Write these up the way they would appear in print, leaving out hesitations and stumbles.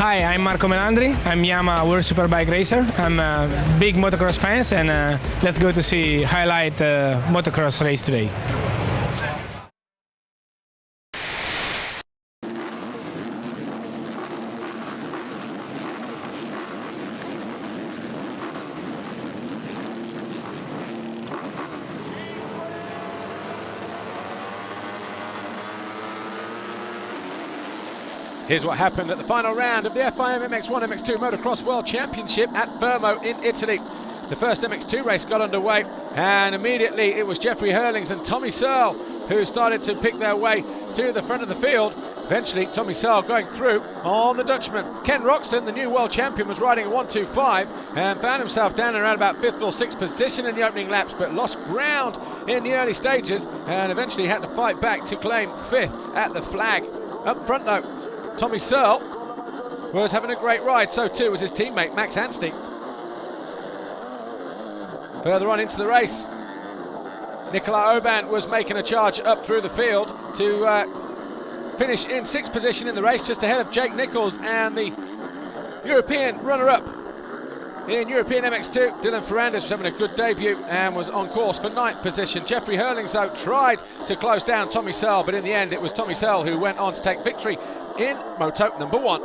Hi, I'm Marco Melandri. I'm Yamaha World Superbike racer. I'm a big motocross fan, and let's go to see highlight motocross race today. Here's what happened at the final round of the FIM MX1 MX2 Motocross World Championship at Fermo in Italy. The first MX2 race got underway, and immediately it was Jeffrey Herlings and Tommy Searle who started to pick their way to the front of the field. Eventually, Tommy Searle going through on the Dutchman. Ken Roczen, the new world champion, was riding a 1.25 and found himself down around about 5th or 6th position in the opening laps, but lost ground in the early stages and eventually had to fight back to claim 5th at the flag. Up front though, Tommy Searle was having a great ride, so too was his teammate Max Anstey. Further on into the race, Nicolas Aubin was making a charge up through the field to finish in 6th position in the race, just ahead of Jake Nichols and the European runner-up in European MX2. Dylan Ferrandis was having a good debut and was on course for 9th position. Jeffrey Herlings, though, tried to close down Tommy Searle, but in the end it was Tommy Searle who went on to take victory in Moto number 1.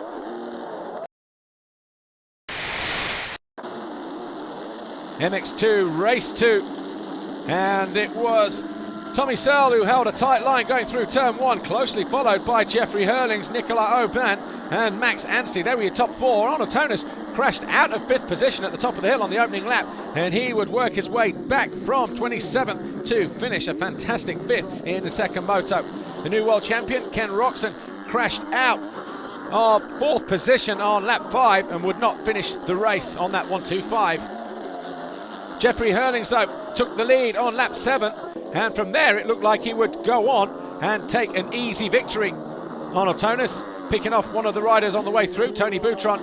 MX2 race 2, and it was Tommy Searle who held a tight line going through turn 1, closely followed by Jeffrey Herlings, Nicolas Aubin and Max Anstey. They were your top 4. Arno Tonis crashed out of 5th position at the top of the hill on the opening lap, and he would work his way back from 27th to finish a fantastic 5th in the second moto. The new world champion, Ken Roczen, crashed out of 4th position on lap 5 and would not finish the race on that 1.25. Jeffrey Herlings, though, took the lead on lap 7, and from there it looked like he would go on and take an easy victory. Arno Tonis picking off one of the riders on the way through, Tony Boutron.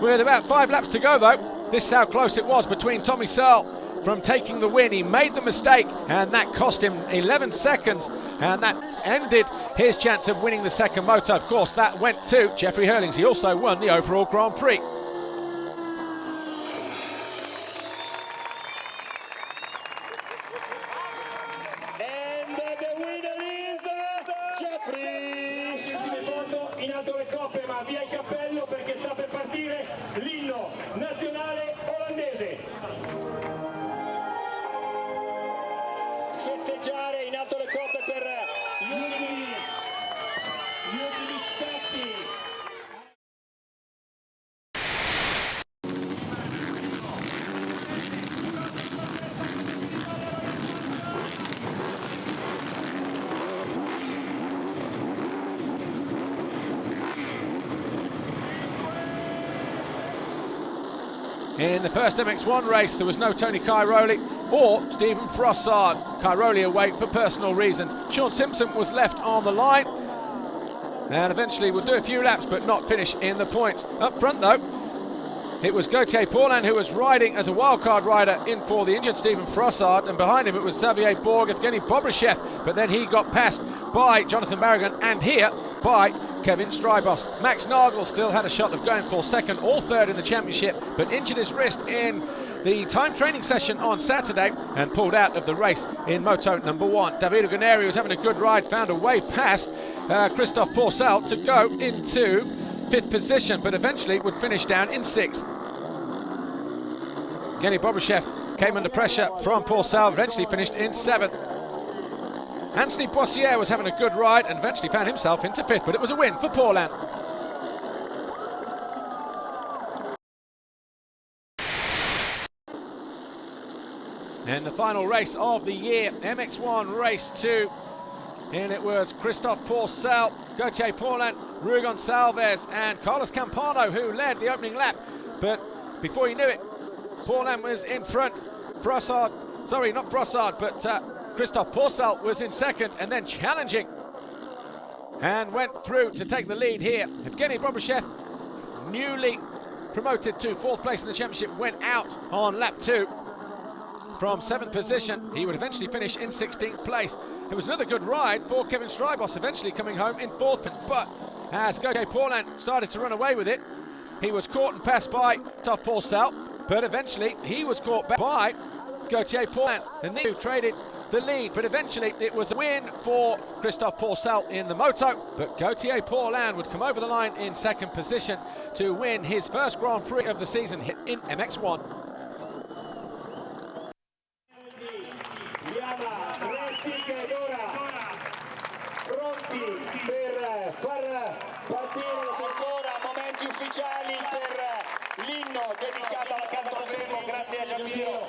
With about 5 laps to go, though, this is how close it was between Tommy Searle from taking the win. He made the mistake, and that cost him 11 seconds, and that ended his chance of winning the second moto. Of course, that went to Jeffrey Herlings. He also won the overall Grand Prix. And the winner is Jeffrey! In alto le coppe, ma via il cappello perché sta per partire l'inno nazionale olandese. Festeggiare in alto le coppe per gli ultimi setti. In the first MX1 race, there was no Tony Cairoli or Stephen Frossard. Cairoli away for personal reasons. Sean Simpson was left on the line and eventually would do a few laps but not finish in the points. Up front, though, it was Gautier Paulin who was riding as a wildcard rider in for the injured Stephen Frossard, and behind him it was Xavier Borg, Evgeny Bobryshev, but then he got passed by Jonathan Barragan and here by Kevin Strybos. Max Nagel still had a shot of going for second or third in the championship, but injured his wrist in the time training session on Saturday and pulled out of the race in Moto number 1. Davide Guarneri was having a good ride, found a way past Christophe Pourcel to go into 5th position, but eventually would finish down in 6th. Evgeny Bobryshev came under pressure from Pourcel, eventually finished in 7th. Anthony Boissier was having a good ride and eventually found himself into 5th, but it was a win for Paulin. And the final race of the year, MX1 race 2, and it was Christophe Pourcel, Gautier Paulin, Rui Gonçalves and Carlos Campano who led the opening lap, but before you knew it, Paulin was in front. Christophe Pourcel was in second and then challenging and went through to take the lead here. Evgeny Bobryshev, newly promoted to 4th place in the championship, went out on lap 2 from 7th position. He would eventually finish in 16th place. It was another good ride for Kevin Strybos, eventually coming home in 4th, but as Gautier Paulin started to run away with it, He was caught and passed by Gautier Paulin, but eventually he was caught by Gautier Paulin, and they traded the lead, but eventually it was a win for Gautier Paulin in the moto, but Gautier Paulin would come over the line in second position to win his first Grand Prix of the season in MX1. Pronti per far partire Ancora momenti ufficiali per l'inno dedicato alla casa del Fermo, grazie a Giampiero.